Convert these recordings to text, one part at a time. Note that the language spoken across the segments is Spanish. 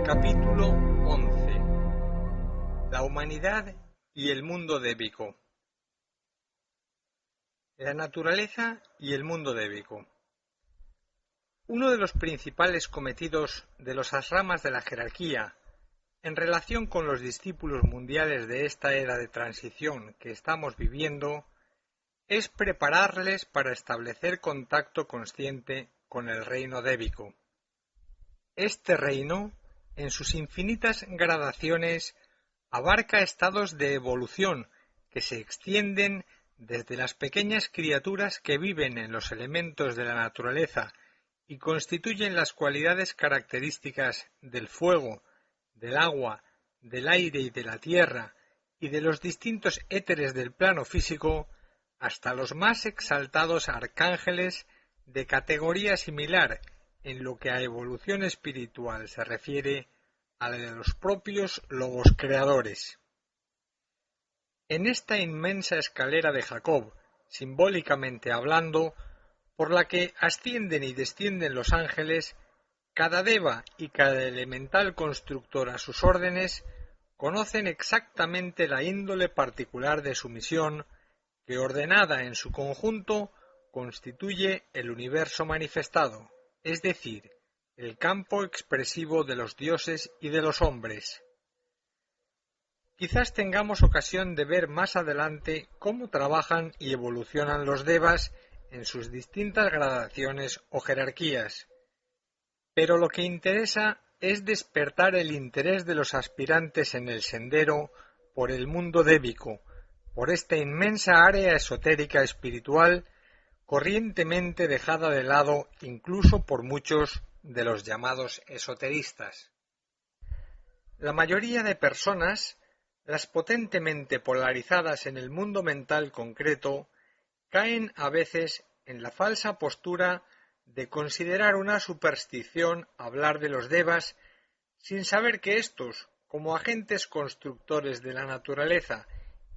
Capítulo 11. La humanidad y el mundo débico. La naturaleza y el mundo débico. Uno de los principales cometidos de los asramas de la jerarquía en relación con los discípulos mundiales de esta era de transición que estamos viviendo es prepararles para establecer contacto consciente con el reino débico. Este reino, en sus infinitas gradaciones, abarca estados de evolución que se extienden desde las pequeñas criaturas que viven en los elementos de la naturaleza y constituyen las cualidades características del fuego, del agua, del aire y de la tierra, y de los distintos éteres del plano físico, hasta los más exaltados arcángeles de categoría similar en lo que a evolución espiritual se refiere a la de los propios logos creadores. En esta inmensa escalera de Jacob, simbólicamente hablando, por la que ascienden y descienden los ángeles, cada deva y cada elemental constructor a sus órdenes conocen exactamente la índole particular de su misión, que ordenada en su conjunto constituye el universo manifestado, es decir, el campo expresivo de los dioses y de los hombres. Quizás tengamos ocasión de ver más adelante cómo trabajan y evolucionan los devas en sus distintas gradaciones o jerarquías, pero lo que interesa es despertar el interés de los aspirantes en el sendero por el mundo débico, por esta inmensa área esotérica espiritual corrientemente dejada de lado incluso por muchos de los llamados esoteristas. La mayoría de personas, las potentemente polarizadas en el mundo mental concreto, caen a veces en la falsa postura de considerar una superstición hablar de los devas sin saber que éstos, como agentes constructores de la naturaleza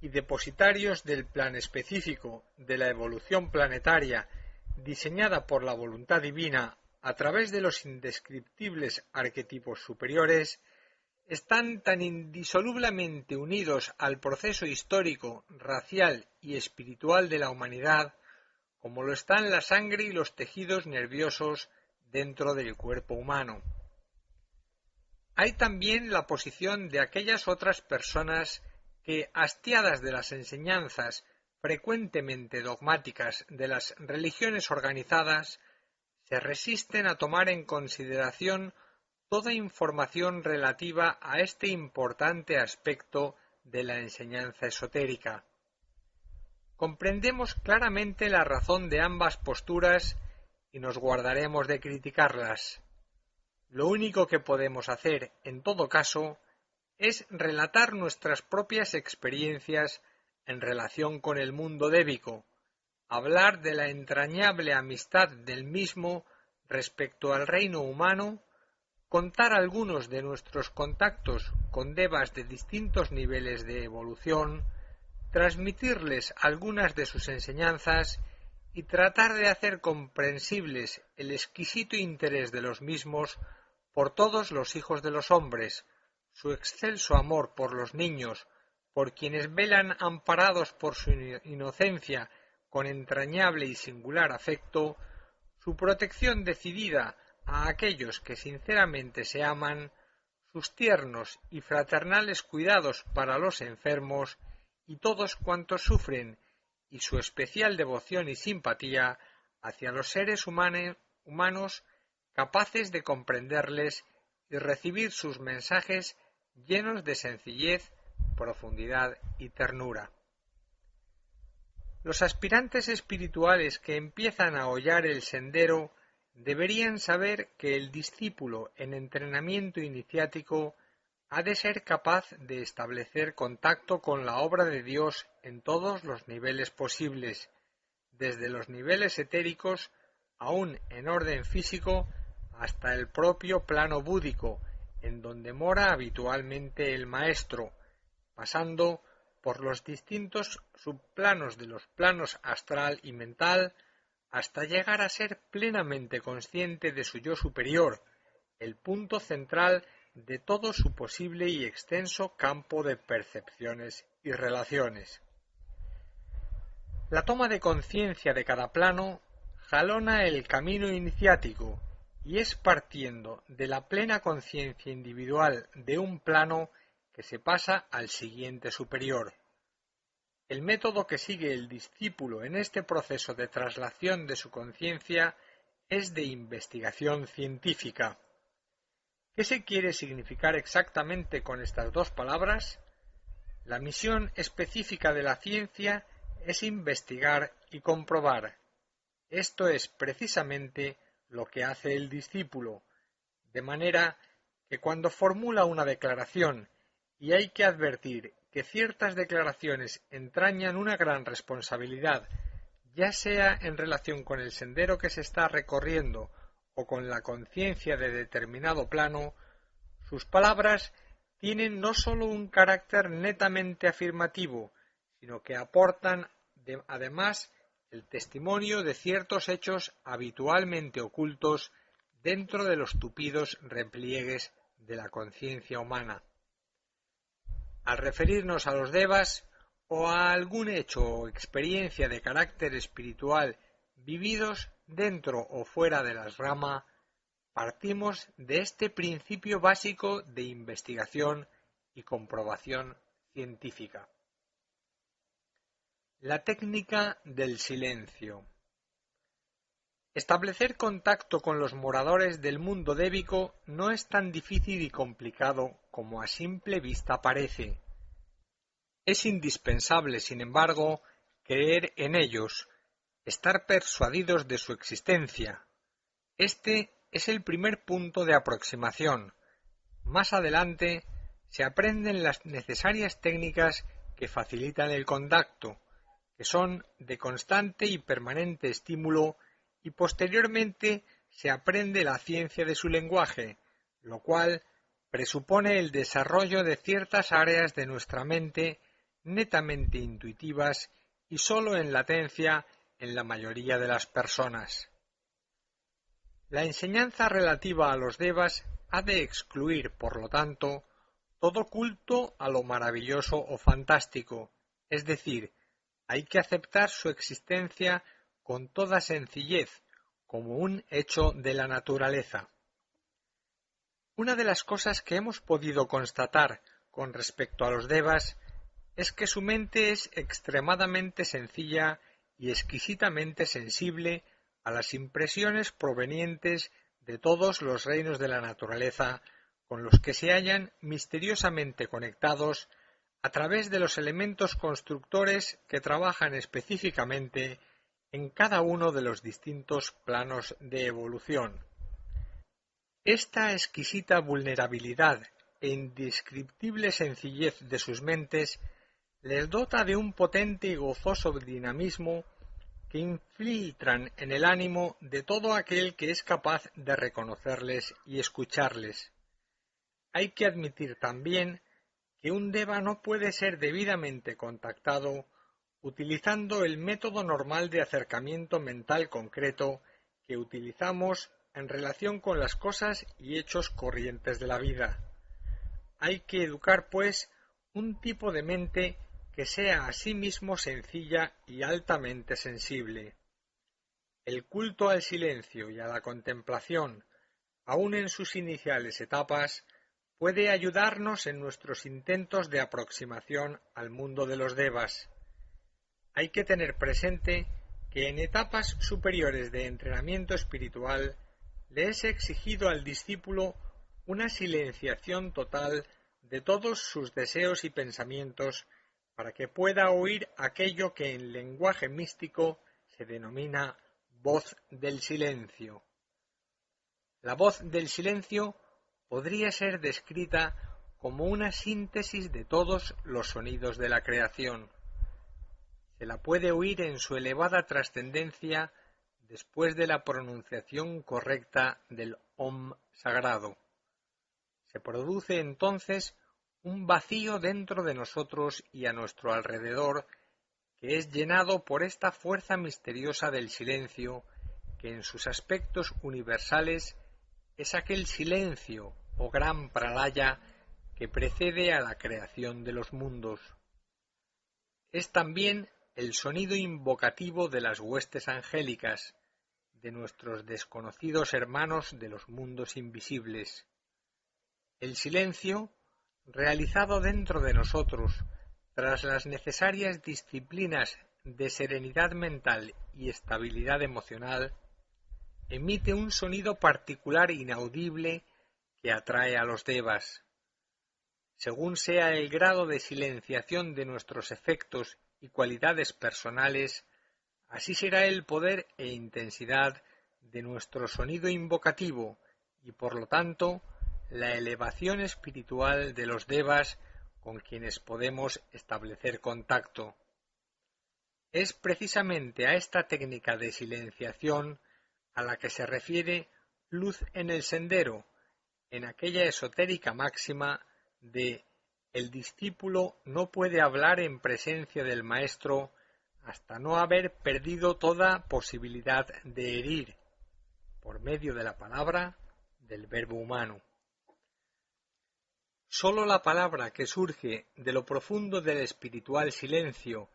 y depositarios del plan específico de la evolución planetaria diseñada por la voluntad divina a través de los indescriptibles arquetipos superiores, están tan indisolublemente unidos al proceso histórico, racial y espiritual de la humanidad como lo están la sangre y los tejidos nerviosos dentro del cuerpo humano. Hay también la posición de aquellas otras personas que, hastiadas de las enseñanzas frecuentemente dogmáticas de las religiones organizadas, se resisten a tomar en consideración toda información relativa a este importante aspecto de la enseñanza esotérica. Comprendemos claramente la razón de ambas posturas y nos guardaremos de criticarlas. Lo único que podemos hacer, en todo caso, es relatar nuestras propias experiencias en relación con el mundo débico, hablar de la entrañable amistad del mismo respecto al reino humano, contar algunos de nuestros contactos con devas de distintos niveles de evolución, transmitirles algunas de sus enseñanzas y tratar de hacer comprensibles el exquisito interés de los mismos por todos los hijos de los hombres, su excelso amor por los niños, por quienes velan amparados por su inocencia con entrañable y singular afecto, su protección decidida a aquellos que sinceramente se aman, sus tiernos y fraternales cuidados para los enfermos y todos cuantos sufren, y su especial devoción y simpatía hacia los seres humanos capaces de comprenderles y recibir sus mensajes llenos de sencillez, profundidad y ternura. Los aspirantes espirituales que empiezan a hollar el sendero deberían saber que el discípulo en entrenamiento iniciático ha de ser capaz de establecer contacto con la obra de Dios en todos los niveles posibles, desde los niveles etéricos, aún en orden físico, hasta el propio plano búdico, en donde mora habitualmente el maestro, pasando por los distintos subplanos de los planos astral y mental, hasta llegar a ser plenamente consciente de su yo superior, el punto central de todo su posible y extenso campo de percepciones y relaciones. La toma de conciencia de cada plano jalona el camino iniciático y es partiendo de la plena conciencia individual de un plano que se pasa al siguiente superior. El método que sigue el discípulo en este proceso de traslación de su conciencia es de investigación científica. ¿Qué se quiere significar exactamente con estas dos palabras? La misión específica de la ciencia es investigar y comprobar. Esto es precisamente lo que hace el discípulo, de manera que cuando formula una declaración y hay que advertir que ciertas declaraciones entrañan una gran responsabilidad, ya sea en relación con el sendero que se está recorriendo o con la conciencia de determinado plano, sus palabras tienen no sólo un carácter netamente afirmativo, sino que aportan además el testimonio de ciertos hechos habitualmente ocultos dentro de los tupidos repliegues de la conciencia humana. Al referirnos a los devas o a algún hecho o experiencia de carácter espiritual vividos dentro o fuera de las ramas, partimos de este principio básico de investigación y comprobación científica. La técnica del silencio. Establecer contacto con los moradores del mundo débico no es tan difícil y complicado como a simple vista parece. Es indispensable, sin embargo, creer en ellos, estar persuadidos de su existencia. Este es el primer punto de aproximación. Más adelante se aprenden las necesarias técnicas que facilitan el contacto, que son de constante y permanente estímulo, y posteriormente se aprende la ciencia de su lenguaje, lo cual presupone el desarrollo de ciertas áreas de nuestra mente netamente intuitivas y sólo en latencia en la mayoría de las personas. La enseñanza relativa a los devas ha de excluir, por lo tanto, todo culto a lo maravilloso o fantástico, es decir, hay que aceptar su existencia con toda sencillez, como un hecho de la naturaleza. Una de las cosas que hemos podido constatar con respecto a los devas es que su mente es extremadamente sencilla y exquisitamente sensible a las impresiones provenientes de todos los reinos de la naturaleza con los que se hallan misteriosamente conectados a través de los elementos constructores que trabajan específicamente en cada uno de los distintos planos de evolución. Esta exquisita vulnerabilidad e indescriptible sencillez de sus mentes les dota de un potente y gozoso dinamismo que infiltran en el ánimo de todo aquel que es capaz de reconocerles y escucharles. Hay que admitir también que un deva no puede ser debidamente contactado utilizando el método normal de acercamiento mental concreto que utilizamos en relación con las cosas y hechos corrientes de la vida. Hay que educar, pues, un tipo de mente que sea a sí mismo sencilla y altamente sensible. El culto al silencio y a la contemplación, aun en sus iniciales etapas, puede ayudarnos en nuestros intentos de aproximación al mundo de los devas. Hay que tener presente que en etapas superiores de entrenamiento espiritual le es exigido al discípulo una silenciación total de todos sus deseos y pensamientos para que pueda oír aquello que en lenguaje místico se denomina voz del silencio. La voz del silencio podría ser descrita como una síntesis de todos los sonidos de la creación. Se la puede oír en su elevada trascendencia después de la pronunciación correcta del Om sagrado. Se produce entonces un vacío dentro de nosotros y a nuestro alrededor que es llenado por esta fuerza misteriosa del silencio que en sus aspectos universales es aquel silencio o gran pralaya que precede a la creación de los mundos. Es también el sonido invocativo de las huestes angélicas, de nuestros desconocidos hermanos de los mundos invisibles. El silencio, realizado dentro de nosotros, tras las necesarias disciplinas de serenidad mental y estabilidad emocional, emite un sonido particular inaudible que atrae a los devas. Según sea el grado de silenciación de nuestros efectos y cualidades personales, así será el poder e intensidad de nuestro sonido invocativo y, por lo tanto, la elevación espiritual de los devas con quienes podemos establecer contacto. Es precisamente a esta técnica de silenciación a la que se refiere Luz en el Sendero, en aquella esotérica máxima de el discípulo no puede hablar en presencia del maestro hasta no haber perdido toda posibilidad de herir, por medio de la palabra del verbo humano. Sólo la palabra que surge de lo profundo del espiritual silencio,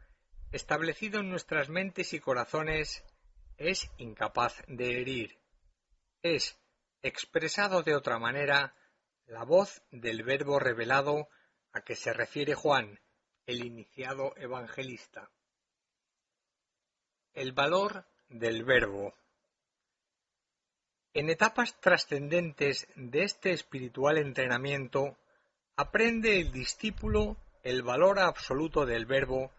establecido en nuestras mentes y corazones, es incapaz de herir. Es, expresado de otra manera, la voz del verbo revelado a que se refiere Juan, el iniciado evangelista. El valor del verbo. En etapas trascendentes de este espiritual entrenamiento, aprende el discípulo el valor absoluto del verbo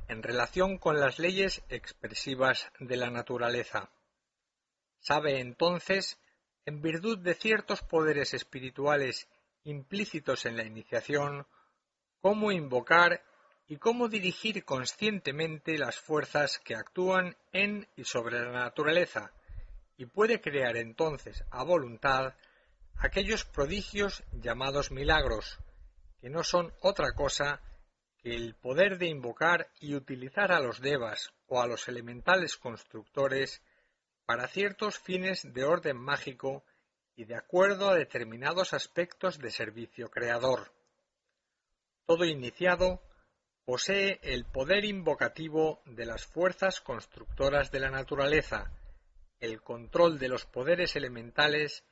en relación con las leyes expresivas de la naturaleza. Sabe entonces, en virtud de ciertos poderes espirituales implícitos en la iniciación, cómo invocar y cómo dirigir conscientemente las fuerzas que actúan en y sobre la naturaleza, y puede crear entonces a voluntad aquellos prodigios llamados milagros, que no son otra cosa que el poder de invocar y utilizar a los devas o a los elementales constructores para ciertos fines de orden mágico y de acuerdo a determinados aspectos de servicio creador. Todo iniciado posee el poder invocativo de las fuerzas constructoras de la naturaleza, el control de los poderes elementales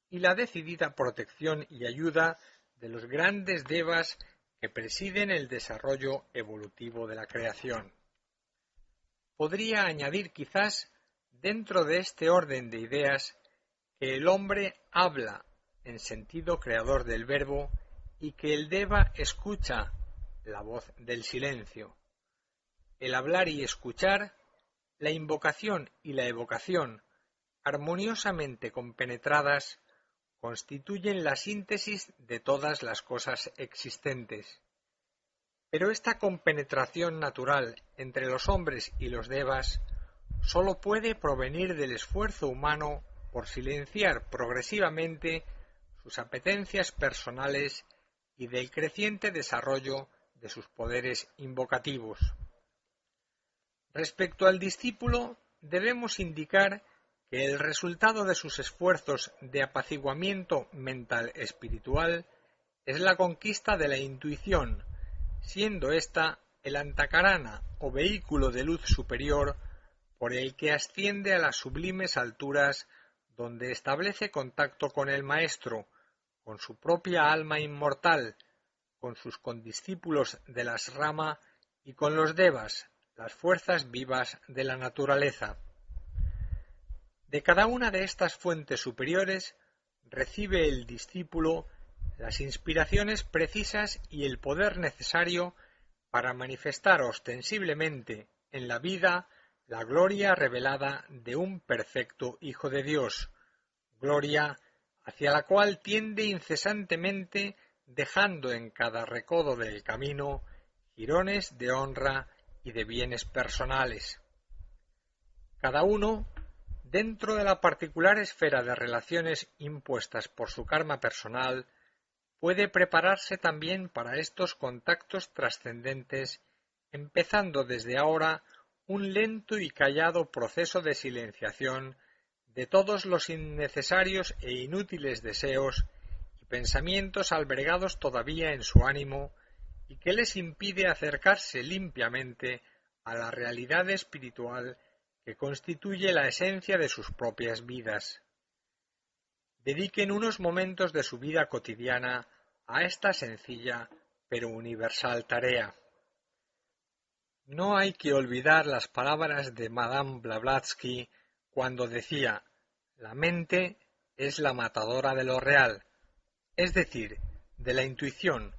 y la decidida protección y ayuda de los grandes devas que presiden el desarrollo evolutivo de la creación. Podría añadir quizás, dentro de este orden de ideas, que el hombre habla en sentido creador del verbo y que el deva escucha la voz del silencio. El hablar y escuchar, la invocación y la evocación, armoniosamente compenetradas, constituyen la síntesis de todas las cosas existentes. Pero esta compenetración natural entre los hombres y los devas sólo puede provenir del esfuerzo humano por silenciar progresivamente sus apetencias personales y del creciente desarrollo de sus poderes invocativos. Respecto al discípulo, debemos indicar que el resultado de sus esfuerzos de apaciguamiento mental espiritual es la conquista de la intuición, siendo ésta el antakarana o vehículo de luz superior por el que asciende a las sublimes alturas donde establece contacto con el Maestro, con su propia alma inmortal, con sus condiscípulos de las Rama y con los devas, las fuerzas vivas de la naturaleza. De cada una de estas fuentes superiores recibe el discípulo las inspiraciones precisas y el poder necesario para manifestar ostensiblemente en la vida la gloria revelada de un perfecto Hijo de Dios, gloria hacia la cual tiende incesantemente dejando en cada recodo del camino jirones de honra y de bienes personales. Cada uno, dentro de la particular esfera de relaciones impuestas por su karma personal, puede prepararse también para estos contactos trascendentes, empezando desde ahora un lento y callado proceso de silenciación de todos los innecesarios e inútiles deseos y pensamientos albergados todavía en su ánimo y que les impide acercarse limpiamente a la realidad espiritual que constituye la esencia de sus propias vidas. Dediquen unos momentos de su vida cotidiana a esta sencilla pero universal tarea. No hay que olvidar las palabras de Madame Blavatsky cuando decía: la mente es la matadora de lo real, es decir, de la intuición,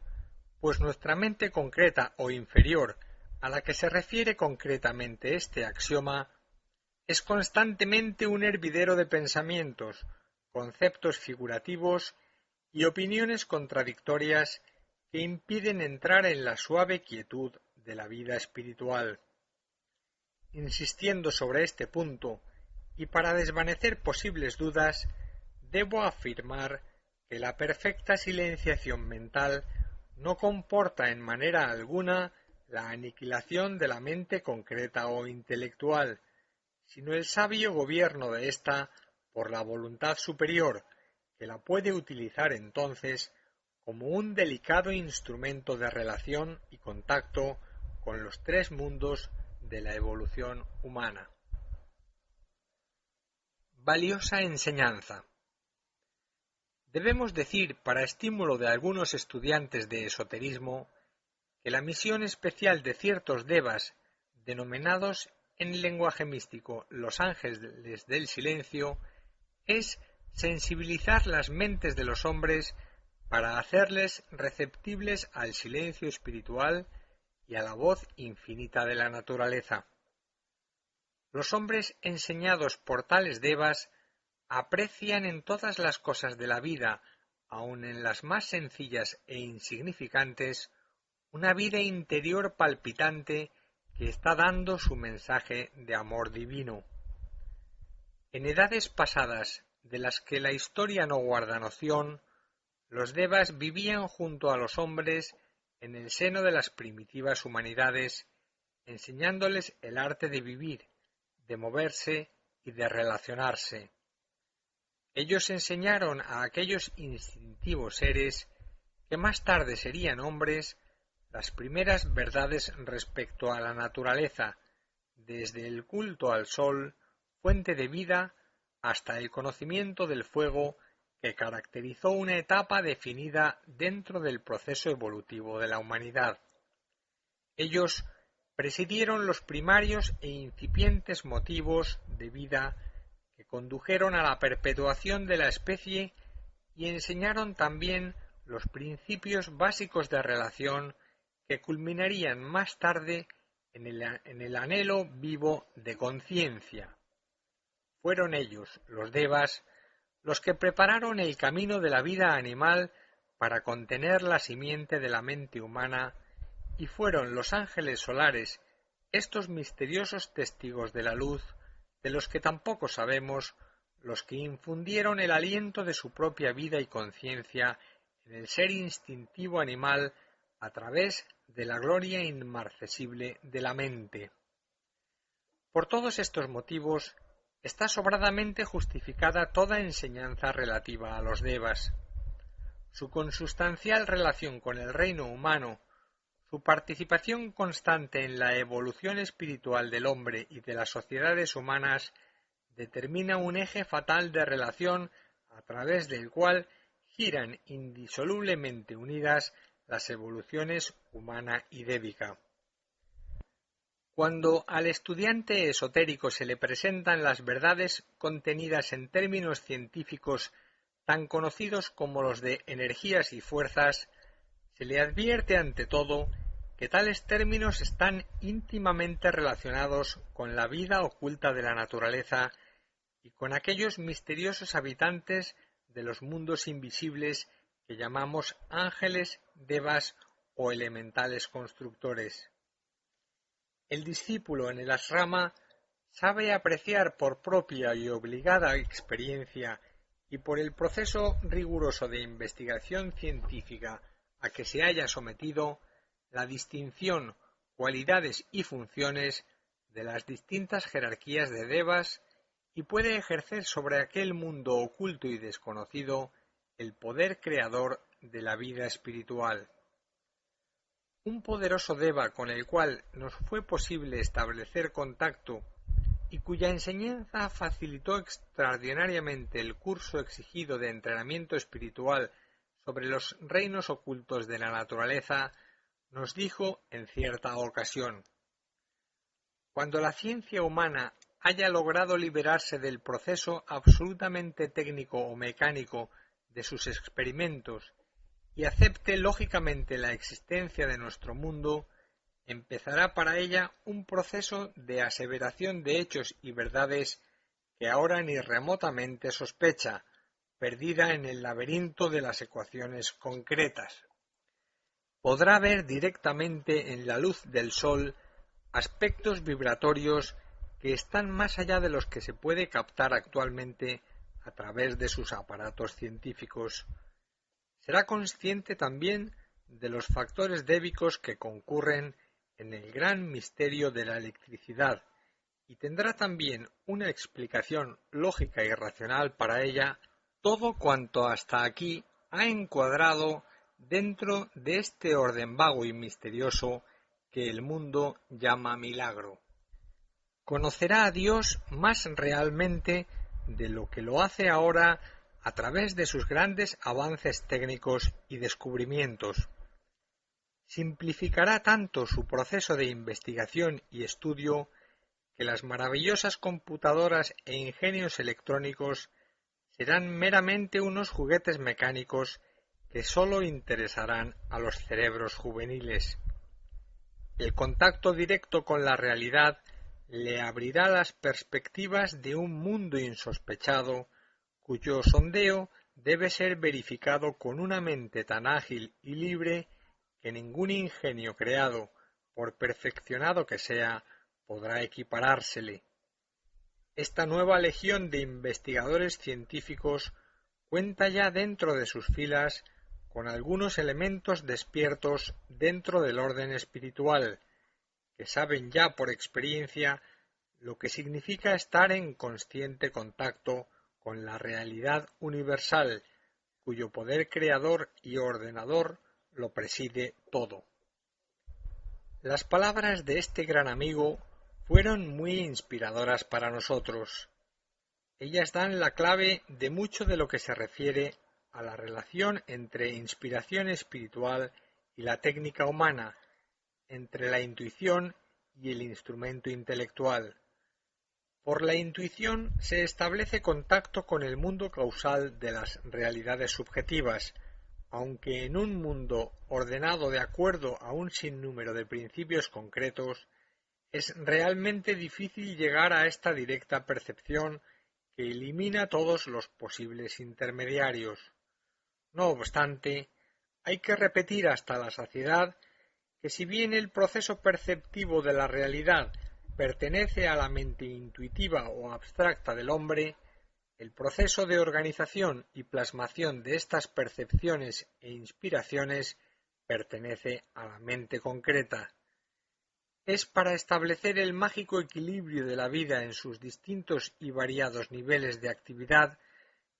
pues nuestra mente concreta o inferior, a la que se refiere concretamente este axioma, es constantemente un hervidero de pensamientos, conceptos figurativos y opiniones contradictorias que impiden entrar en la suave quietud de la vida espiritual. Insistiendo sobre este punto, y para desvanecer posibles dudas, debo afirmar que la perfecta silenciación mental no comporta en manera alguna la aniquilación de la mente concreta o intelectual, sino el sabio gobierno de ésta por la voluntad superior, que la puede utilizar entonces como un delicado instrumento de relación y contacto con los tres mundos de la evolución humana. Valiosa enseñanza. Debemos decir, para estímulo de algunos estudiantes de esoterismo, que la misión especial de ciertos devas, denominados en lenguaje místico los ángeles del silencio, es sensibilizar las mentes de los hombres para hacerles receptibles al silencio espiritual y a la voz infinita de la naturaleza. Los hombres enseñados por tales devas aprecian en todas las cosas de la vida, aun en las más sencillas e insignificantes, una vida interior palpitante que está dando su mensaje de amor divino. En edades pasadas, de las que la historia no guarda noción, los devas vivían junto a los hombres en el seno de las primitivas humanidades, enseñándoles el arte de vivir, de moverse y de relacionarse. Ellos enseñaron a aquellos instintivos seres, que más tarde serían hombres, las primeras verdades respecto a la naturaleza, desde el culto al sol, fuente de vida, hasta el conocimiento del fuego, que caracterizó una etapa definida dentro del proceso evolutivo de la humanidad. Ellos presidieron los primarios e incipientes motivos de vida que condujeron a la perpetuación de la especie y enseñaron también los principios básicos de relación que culminarían más tarde en el anhelo vivo de conciencia. Fueron ellos, los devas, los que prepararon el camino de la vida animal para contener la simiente de la mente humana, y fueron los ángeles solares, estos misteriosos testigos de la luz, de los que tampoco sabemos, los que infundieron el aliento de su propia vida y conciencia en el ser instintivo animal a través de la gloria inmarcesible de la mente. Por todos estos motivos, está sobradamente justificada toda enseñanza relativa a los devas. Su consustancial relación con el reino humano, su participación constante en la evolución espiritual del hombre y de las sociedades humanas, determina un eje fatal de relación a través del cual giran indisolublemente unidas las evoluciones humana y débica. Cuando al estudiante esotérico se le presentan las verdades contenidas en términos científicos tan conocidos como los de energías y fuerzas, se le advierte ante todo que tales términos están íntimamente relacionados con la vida oculta de la naturaleza y con aquellos misteriosos habitantes de los mundos invisibles que llamamos ángeles, devas o elementales constructores. El discípulo en el asrama sabe apreciar por propia y obligada experiencia y por el proceso riguroso de investigación científica a que se haya sometido la distinción, cualidades y funciones de las distintas jerarquías de devas y puede ejercer sobre aquel mundo oculto y desconocido el poder creador de la vida espiritual. Un poderoso deva con el cual nos fue posible establecer contacto y cuya enseñanza facilitó extraordinariamente el curso exigido de entrenamiento espiritual sobre los reinos ocultos de la naturaleza, nos dijo en cierta ocasión: cuando la ciencia humana haya logrado liberarse del proceso absolutamente técnico o mecánico de sus experimentos y acepte lógicamente la existencia de nuestro mundo, empezará para ella un proceso de aseveración de hechos y verdades que ahora ni remotamente sospecha, perdida en el laberinto de las ecuaciones concretas. Podrá ver directamente en la luz del sol aspectos vibratorios que están más allá de los que se puede captar actualmente a través de sus aparatos científicos. Será consciente también de los factores débicos que concurren en el gran misterio de la electricidad y tendrá también una explicación lógica y racional para ella todo cuanto hasta aquí ha encuadrado dentro de este orden vago y misterioso que el mundo llama milagro. Conocerá a Dios más realmente de lo que lo hace ahora a través de sus grandes avances técnicos y descubrimientos. Simplificará tanto su proceso de investigación y estudio que las maravillosas computadoras e ingenios electrónicos serán meramente unos juguetes mecánicos que sólo interesarán a los cerebros juveniles. El contacto directo con la realidad le abrirá las perspectivas de un mundo insospechado, cuyo sondeo debe ser verificado con una mente tan ágil y libre que ningún ingenio creado, por perfeccionado que sea, podrá equiparársele. Esta nueva legión de investigadores científicos cuenta ya dentro de sus filas con algunos elementos despiertos dentro del orden espiritual, que saben ya por experiencia lo que significa estar en consciente contacto con la realidad universal, cuyo poder creador y ordenador lo preside todo. Las palabras de este gran amigo fueron muy inspiradoras para nosotros. Ellas dan la clave de mucho de lo que se refiere a la relación entre inspiración espiritual y la técnica humana, entre la intuición y el instrumento intelectual. Por la intuición se establece contacto con el mundo causal de las realidades subjetivas, aunque en un mundo ordenado de acuerdo a un sinnúmero de principios concretos, es realmente difícil llegar a esta directa percepción que elimina todos los posibles intermediarios. No obstante, hay que repetir hasta la saciedad que si bien el proceso perceptivo de la realidad pertenece a la mente intuitiva o abstracta del hombre, el proceso de organización y plasmación de estas percepciones e inspiraciones pertenece a la mente concreta. Es para establecer el mágico equilibrio de la vida en sus distintos y variados niveles de actividad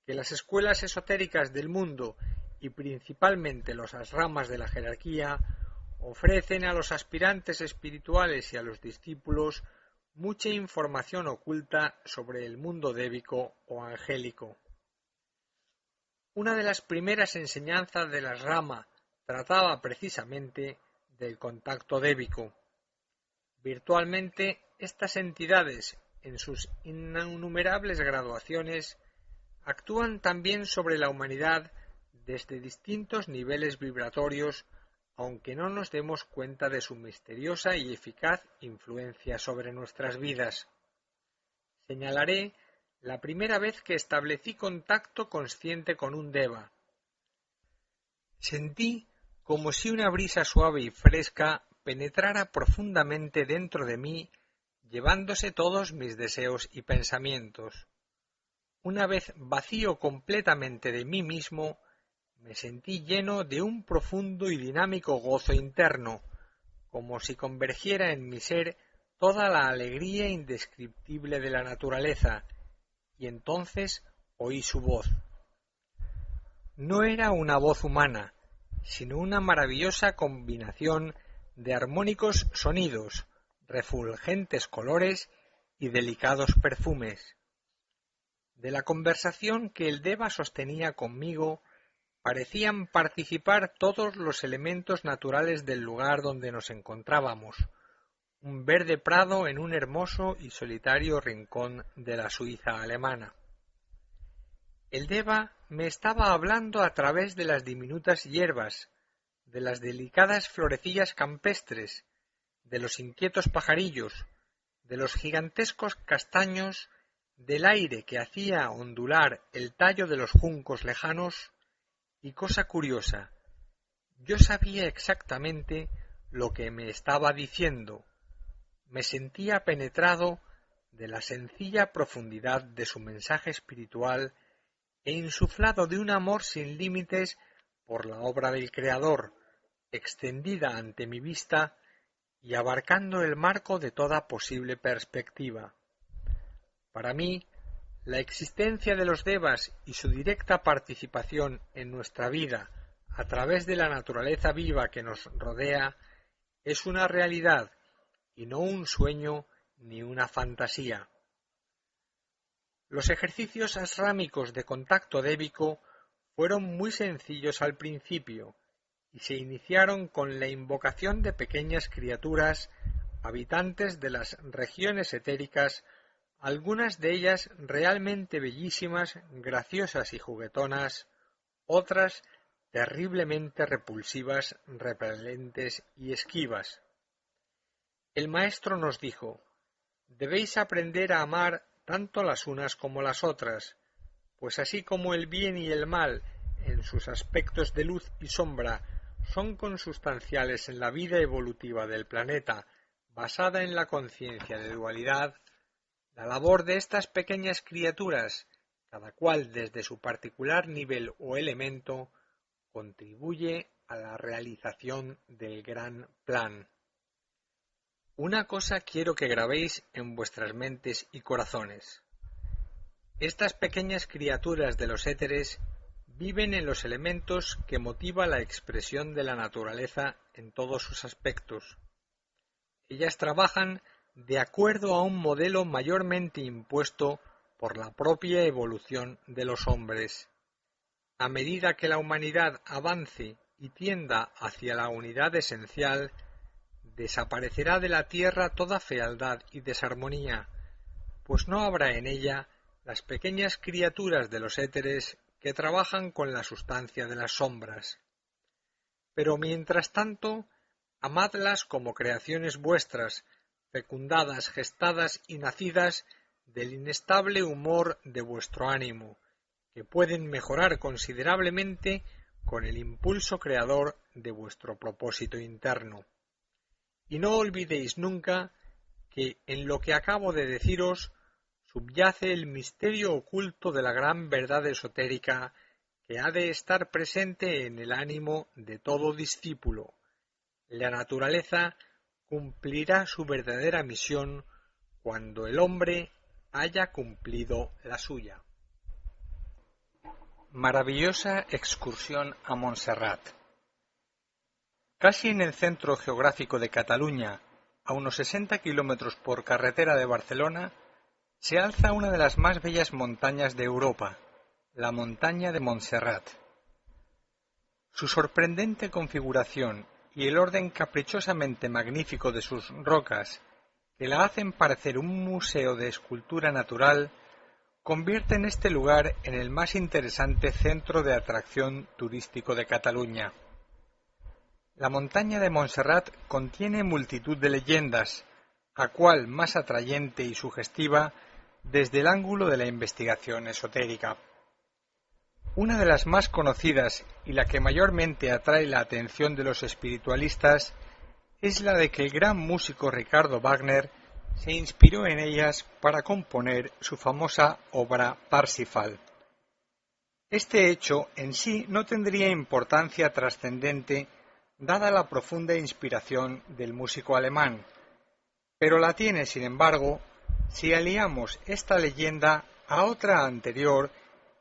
que las escuelas esotéricas del mundo y principalmente los asramas de la jerarquía ofrecen a los aspirantes espirituales y a los discípulos mucha información oculta sobre el mundo débico o angélico. Una de las primeras enseñanzas del asrama trataba precisamente del contacto débico. Virtualmente, estas entidades, en sus innumerables graduaciones, actúan también sobre la humanidad desde distintos niveles vibratorios, aunque no nos demos cuenta de su misteriosa y eficaz influencia sobre nuestras vidas. Señalaré la primera vez que establecí contacto consciente con un deva. Sentí como si una brisa suave y fresca penetrara profundamente dentro de mí, llevándose todos mis deseos y pensamientos. Una vez vacío completamente de mí mismo, me sentí lleno de un profundo y dinámico gozo interno, como si convergiera en mi ser toda la alegría indescriptible de la naturaleza, y entonces oí su voz. No era una voz humana, sino una maravillosa combinación de armónicos sonidos, refulgentes colores y delicados perfumes. De la conversación que el Deva sostenía conmigo, parecían participar todos los elementos naturales del lugar donde nos encontrábamos, un verde prado en un hermoso y solitario rincón de la Suiza alemana. El Deva me estaba hablando a través de las diminutas hierbas, de las delicadas florecillas campestres, de los inquietos pajarillos, de los gigantescos castaños, del aire que hacía ondular el tallo de los juncos lejanos, y cosa curiosa, yo sabía exactamente lo que me estaba diciendo, me sentía penetrado de la sencilla profundidad de su mensaje espiritual e insuflado de un amor sin límites por la obra del Creador, extendida ante mi vista y abarcando el marco de toda posible perspectiva. Para mí, la existencia de los Devas y su directa participación en nuestra vida a través de la naturaleza viva que nos rodea es una realidad y no un sueño ni una fantasía. Los ejercicios asrámicos de contacto débico fueron muy sencillos al principio y se iniciaron con la invocación de pequeñas criaturas habitantes de las regiones etéricas, algunas de ellas realmente bellísimas, graciosas y juguetonas, otras terriblemente repulsivas, repelentes y esquivas. El maestro nos dijo: debéis aprender a amar tanto las unas como las otras, pues así como el bien y el mal, en sus aspectos de luz y sombra, son consustanciales en la vida evolutiva del planeta, basada en la conciencia de dualidad, la labor de estas pequeñas criaturas, cada cual desde su particular nivel o elemento, contribuye a la realización del gran plan. Una cosa quiero que grabéis en vuestras mentes y corazones. Estas pequeñas criaturas de los éteres viven en los elementos que motiva la expresión de la naturaleza en todos sus aspectos. Ellas trabajan de acuerdo a un modelo mayormente impuesto por la propia evolución de los hombres. A medida que la humanidad avance y tienda hacia la unidad esencial, desaparecerá de la tierra toda fealdad y desarmonía, pues no habrá en ella las pequeñas criaturas de los éteres que trabajan con la sustancia de las sombras. Pero mientras tanto, amadlas como creaciones vuestras, fecundadas, gestadas y nacidas del inestable humor de vuestro ánimo, que pueden mejorar considerablemente con el impulso creador de vuestro propósito interno. Y no olvidéis nunca que en lo que acabo de deciros subyace el misterio oculto de la gran verdad esotérica que ha de estar presente en el ánimo de todo discípulo. La naturaleza cumplirá su verdadera misión cuando el hombre haya cumplido la suya. Maravillosa excursión a Montserrat. Casi en el centro geográfico de Cataluña, a unos 60 kilómetros por carretera de Barcelona, se alza una de las más bellas montañas de Europa, la montaña de Montserrat. Su sorprendente configuración y el orden caprichosamente magnífico de sus rocas, que la hacen parecer un museo de escultura natural, convierten este lugar en el más interesante centro de atracción turístico de Cataluña. La montaña de Montserrat contiene multitud de leyendas, a cual más atrayente y sugestiva desde el ángulo de la investigación esotérica. Una de las más conocidas y la que mayormente atrae la atención de los espiritualistas es la de que el gran músico Richard Wagner se inspiró en ellas para componer su famosa obra Parsifal. Este hecho en sí no tendría importancia trascendente dada la profunda inspiración del músico alemán, pero la tiene, sin embargo, si aliamos esta leyenda a otra anterior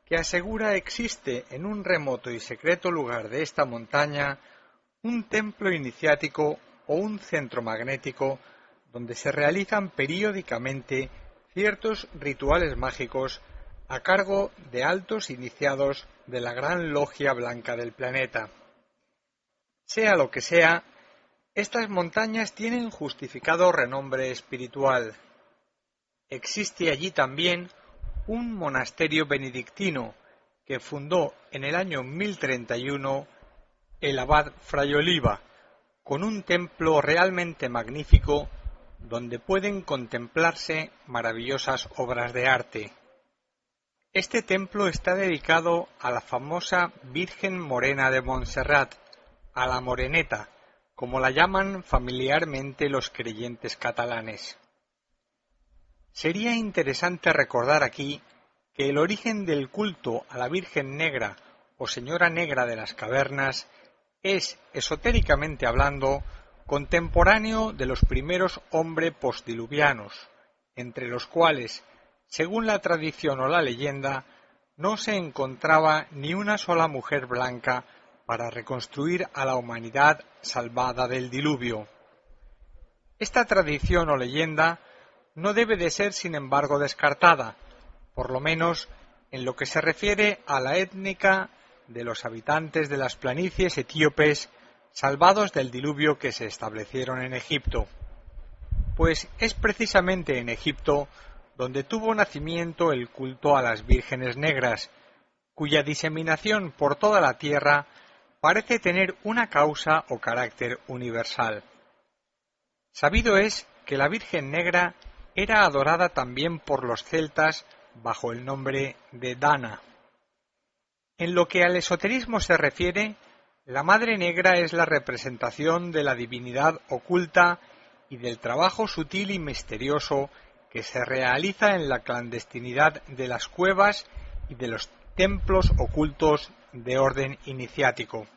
que asegura existe en un remoto y secreto lugar de esta montaña un templo iniciático o un centro magnético donde se realizan periódicamente ciertos rituales mágicos a cargo de altos iniciados de la Gran Logia Blanca del planeta. Sea lo que sea, estas montañas tienen justificado renombre espiritual. Existe allí también un monasterio benedictino que fundó en el año 1031 el abad Fray Oliva, con un templo realmente magnífico donde pueden contemplarse maravillosas obras de arte. Este templo está dedicado a la famosa Virgen Morena de Montserrat, a la Moreneta, como la llaman familiarmente los creyentes catalanes. Sería interesante recordar aquí que el origen del culto a la Virgen Negra o Señora Negra de las Cavernas es, esotéricamente hablando, contemporáneo de los primeros hombres postdiluvianos, entre los cuales, según la tradición o la leyenda, no se encontraba ni una sola mujer blanca para reconstruir a la humanidad salvada del diluvio. Esta tradición o leyenda no debe de ser, sin embargo, descartada, por lo menos en lo que se refiere a la étnica de los habitantes de las planicies etíopes salvados del diluvio que se establecieron en Egipto, pues es precisamente en Egipto donde tuvo nacimiento el culto a las vírgenes negras, cuya diseminación por toda la tierra parece tener una causa o carácter universal. Sabido es que la Virgen Negra era adorada también por los celtas bajo el nombre de Dana. En lo que al esoterismo se refiere, la Madre Negra es la representación de la divinidad oculta y del trabajo sutil y misterioso que se realiza en la clandestinidad de las cuevas y de los templos ocultos de orden iniciático.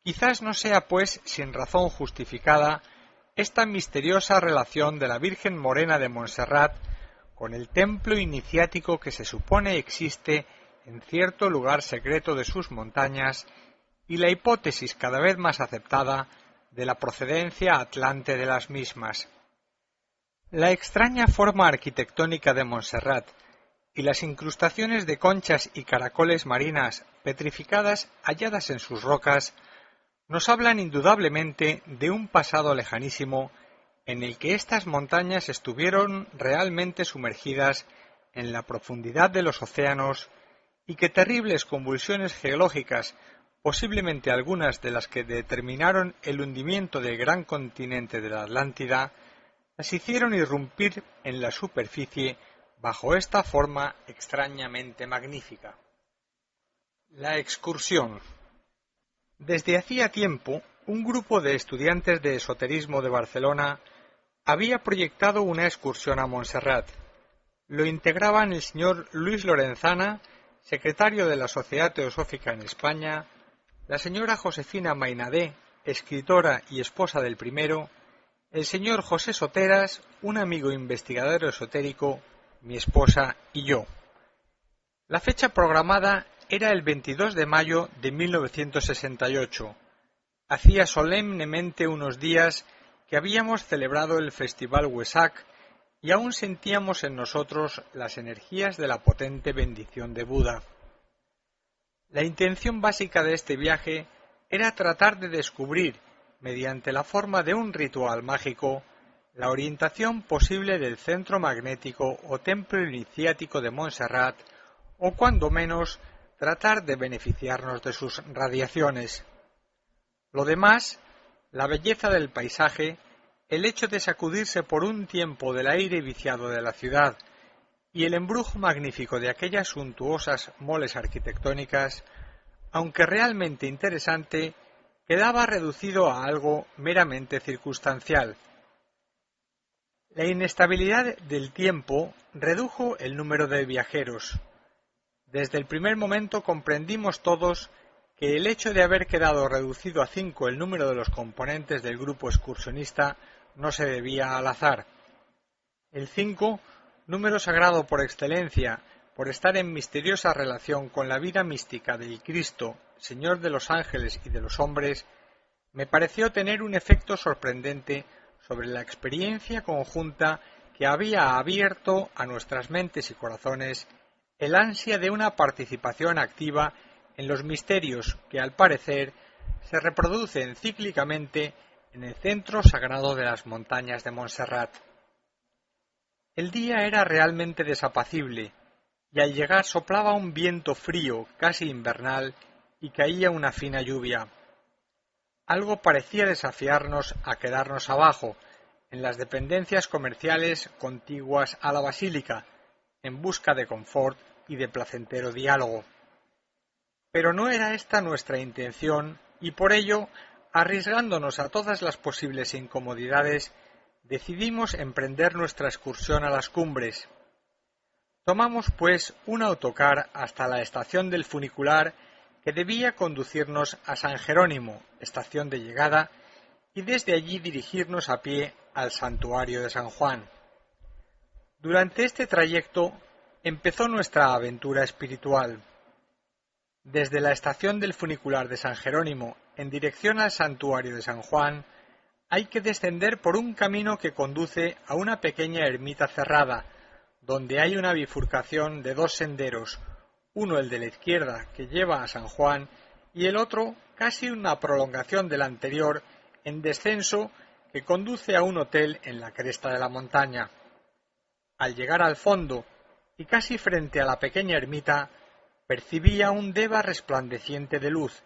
Quizás no sea, pues, sin razón justificada, esta misteriosa relación de la Virgen Morena de Montserrat con el templo iniciático que se supone existe en cierto lugar secreto de sus montañas y la hipótesis cada vez más aceptada de la procedencia atlante de las mismas. La extraña forma arquitectónica de Montserrat y las incrustaciones de conchas y caracoles marinas petrificadas halladas en sus rocas nos hablan indudablemente de un pasado lejanísimo en el que estas montañas estuvieron realmente sumergidas en la profundidad de los océanos y que terribles convulsiones geológicas, posiblemente algunas de las que determinaron el hundimiento del gran continente de la Atlántida, las hicieron irrumpir en la superficie bajo esta forma extrañamente magnífica. La excursión. Desde hacía tiempo, un grupo de estudiantes de esoterismo de Barcelona había proyectado una excursión a Montserrat. Lo integraban el señor Luis Lorenzana, secretario de la Sociedad Teosófica en España, la señora Josefina Mainadé, escritora y esposa del primero, el señor José Soteras, un amigo investigador esotérico, mi esposa y yo. La fecha programada era el 22 de mayo de 1968. Hacía solemnemente unos días que habíamos celebrado el Festival Wesak y aún sentíamos en nosotros las energías de la potente bendición de Buda. La intención básica de este viaje era tratar de descubrir, mediante la forma de un ritual mágico, la orientación posible del centro magnético o templo iniciático de Montserrat, o cuando menos tratar de beneficiarnos de sus radiaciones. Lo demás, la belleza del paisaje, el hecho de sacudirse por un tiempo del aire viciado de la ciudad y el embrujo magnífico de aquellas suntuosas moles arquitectónicas, aunque realmente interesante, quedaba reducido a algo meramente circunstancial. La inestabilidad del tiempo redujo el número de viajeros. Desde el primer momento comprendimos todos que el hecho de haber quedado reducido a 5 el número de los componentes del grupo excursionista no se debía al azar. El 5, número sagrado por excelencia, por estar en misteriosa relación con la vida mística del Cristo, Señor de los ángeles y de los hombres, me pareció tener un efecto sorprendente sobre la experiencia conjunta que había abierto a nuestras mentes y corazones el ansia de una participación activa en los misterios que, al parecer, se reproducen cíclicamente en el centro sagrado de las montañas de Montserrat. El día era realmente desapacible, y al llegar soplaba un viento frío, casi invernal, y caía una fina lluvia. Algo parecía desafiarnos a quedarnos abajo, en las dependencias comerciales contiguas a la basílica, en busca de confort y de placentero diálogo. Pero no era esta nuestra intención, y por ello, arriesgándonos a todas las posibles incomodidades, decidimos emprender nuestra excursión a las cumbres. Tomamos, pues, un autocar hasta la estación del funicular que debía conducirnos a San Jerónimo, estación de llegada, y desde allí dirigirnos a pie al santuario de San Juan. Durante este trayecto empezó nuestra aventura espiritual. Desde la estación del funicular de San Jerónimo en dirección al santuario de San Juan, hay que descender por un camino que conduce a una pequeña ermita cerrada, donde hay una bifurcación de 2 senderos, uno el de la izquierda que lleva a San Juan y el otro casi una prolongación del anterior en descenso que conduce a un hotel en la cresta de la montaña. Al llegar al fondo y casi frente a la pequeña ermita, percibía un deva resplandeciente de luz,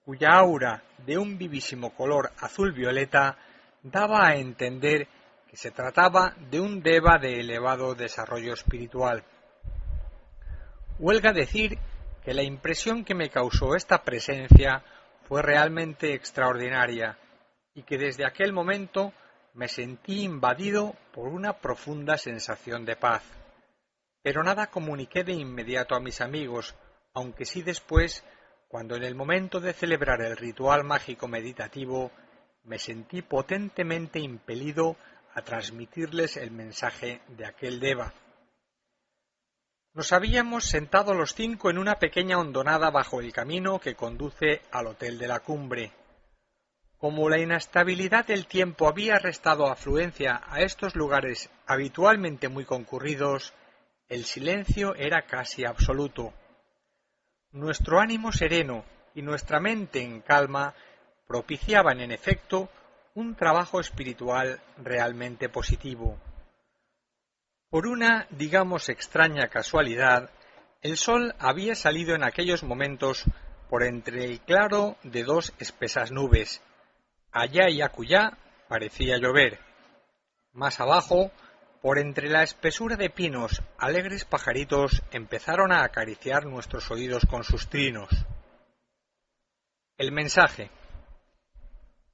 cuya aura de un vivísimo color azul-violeta daba a entender que se trataba de un deva de elevado desarrollo espiritual. Huelga decir que la impresión que me causó esta presencia fue realmente extraordinaria y que desde aquel momento me sentí invadido por una profunda sensación de paz. Pero nada comuniqué de inmediato a mis amigos, aunque sí después, cuando en el momento de celebrar el ritual mágico meditativo, me sentí potentemente impelido a transmitirles el mensaje de aquel deva. Nos habíamos sentado los 5 en una pequeña hondonada bajo el camino que conduce al hotel de la cumbre. Como la inestabilidad del tiempo había restado afluencia a estos lugares habitualmente muy concurridos, el silencio era casi absoluto. Nuestro ánimo sereno y nuestra mente en calma propiciaban, en efecto, un trabajo espiritual realmente positivo. Por una, digamos, extraña casualidad, el sol había salido en aquellos momentos por entre el claro de 2 espesas nubes. Allá y acullá parecía llover. Más abajo, por entre la espesura de pinos, alegres pajaritos empezaron a acariciar nuestros oídos con sus trinos. El mensaje.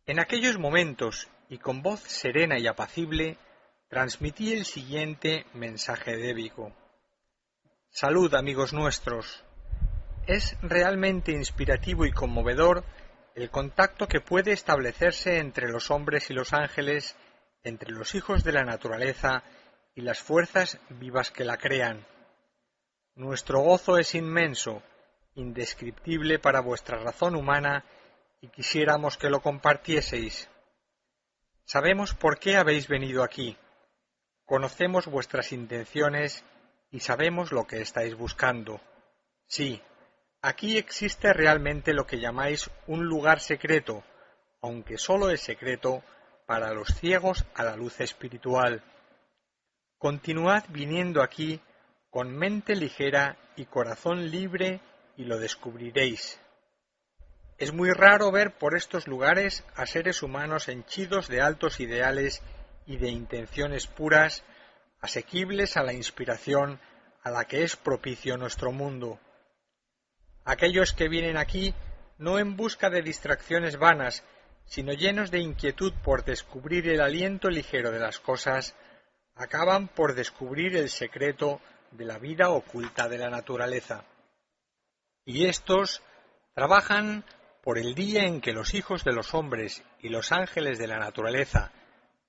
En aquellos momentos, y con voz serena y apacible, transmití el siguiente mensaje débico. Salud, amigos nuestros. Es realmente inspirativo y conmovedor el contacto que puede establecerse entre los hombres y los ángeles, entre los hijos de la naturaleza y las fuerzas vivas que la crean. Nuestro gozo es inmenso, indescriptible para vuestra razón humana, y quisiéramos que lo compartieseis. Sabemos por qué habéis venido aquí, conocemos vuestras intenciones y sabemos lo que estáis buscando. Sí, aquí existe realmente lo que llamáis un lugar secreto, aunque solo es secreto para los ciegos a la luz espiritual. Continuad viniendo aquí con mente ligera y corazón libre y lo descubriréis. Es muy raro ver por estos lugares a seres humanos henchidos de altos ideales y de intenciones puras, asequibles a la inspiración a la que es propicio nuestro mundo. Aquellos que vienen aquí no en busca de distracciones vanas, sino llenos de inquietud por descubrir el aliento ligero de las cosas, acaban por descubrir el secreto de la vida oculta de la naturaleza. Y éstos trabajan por el día en que los hijos de los hombres y los ángeles de la naturaleza,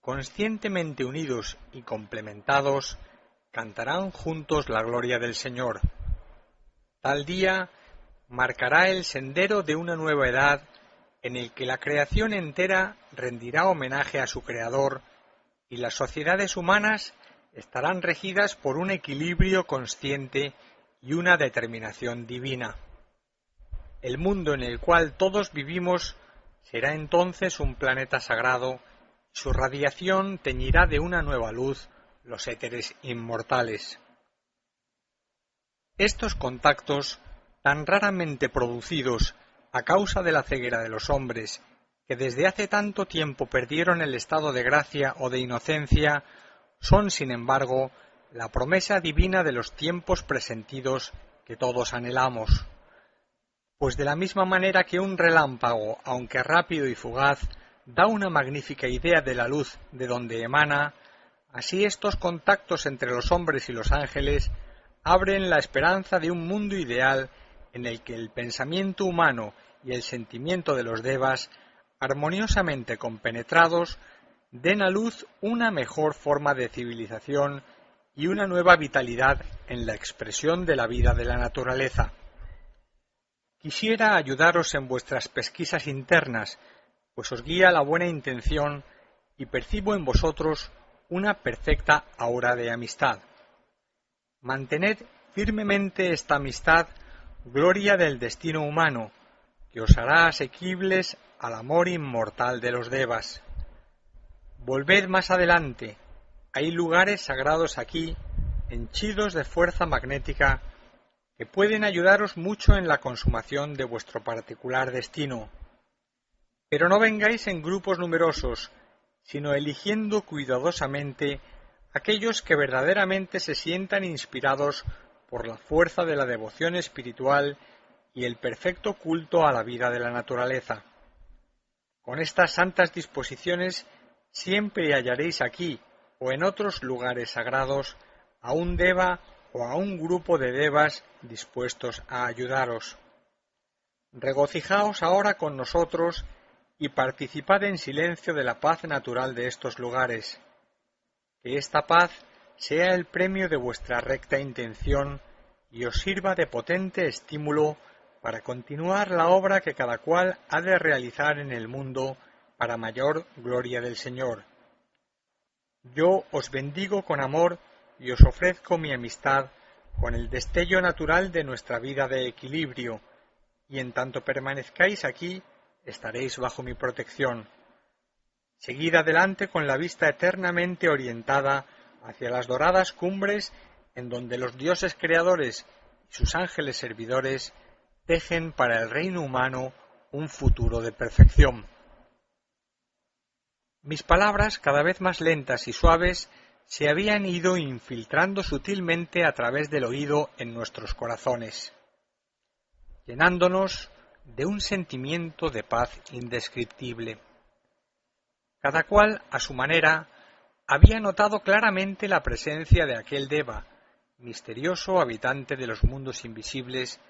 conscientemente unidos y complementados, cantarán juntos la gloria del Señor. Tal día marcará el sendero de una nueva edad en el que la creación entera rendirá homenaje a su Creador y las sociedades humanas estarán regidas por un equilibrio consciente y una determinación divina. El mundo en el cual todos vivimos será entonces un planeta sagrado, y su radiación teñirá de una nueva luz los éteres inmortales. Estos contactos, tan raramente producidos a causa de la ceguera de los hombres, que desde hace tanto tiempo perdieron el estado de gracia o de inocencia, son, sin embargo, la promesa divina de los tiempos presentidos que todos anhelamos. Pues de la misma manera que un relámpago, aunque rápido y fugaz, da una magnífica idea de la luz de donde emana, así estos contactos entre los hombres y los ángeles abren la esperanza de un mundo ideal en el que el pensamiento humano y el sentimiento de los devas, armoniosamente compenetrados, den a luz una mejor forma de civilización y una nueva vitalidad en la expresión de la vida de la naturaleza. Quisiera ayudaros en vuestras pesquisas internas, pues os guía la buena intención y percibo en vosotros una perfecta aura de amistad. Mantened firmemente esta amistad, gloria del destino humano, que os hará asequibles al amor inmortal de los devas. Volved más adelante, hay lugares sagrados aquí, henchidos de fuerza magnética, que pueden ayudaros mucho en la consumación de vuestro particular destino. Pero no vengáis en grupos numerosos, sino eligiendo cuidadosamente aquellos que verdaderamente se sientan inspirados por la fuerza de la devoción espiritual y el perfecto culto a la vida de la naturaleza. Con estas santas disposiciones siempre hallaréis aquí o en otros lugares sagrados a un deva o a un grupo de devas dispuestos a ayudaros. Regocijaos ahora con nosotros y participad en silencio de la paz natural de estos lugares. Que esta paz sea el premio de vuestra recta intención y os sirva de potente estímulo para continuar la obra que cada cual ha de realizar en el mundo para mayor gloria del Señor. Yo os bendigo con amor y os ofrezco mi amistad con el destello natural de nuestra vida de equilibrio, y en tanto permanezcáis aquí, estaréis bajo mi protección. Seguid adelante con la vista eternamente orientada hacia las doradas cumbres en donde los dioses creadores y sus ángeles servidores tejen para el reino humano un futuro de perfección. Mis palabras, cada vez más lentas y suaves, se habían ido infiltrando sutilmente a través del oído en nuestros corazones, llenándonos de un sentimiento de paz indescriptible. Cada cual, a su manera, había notado claramente la presencia de aquel deva, misterioso habitante de los mundos invisibles,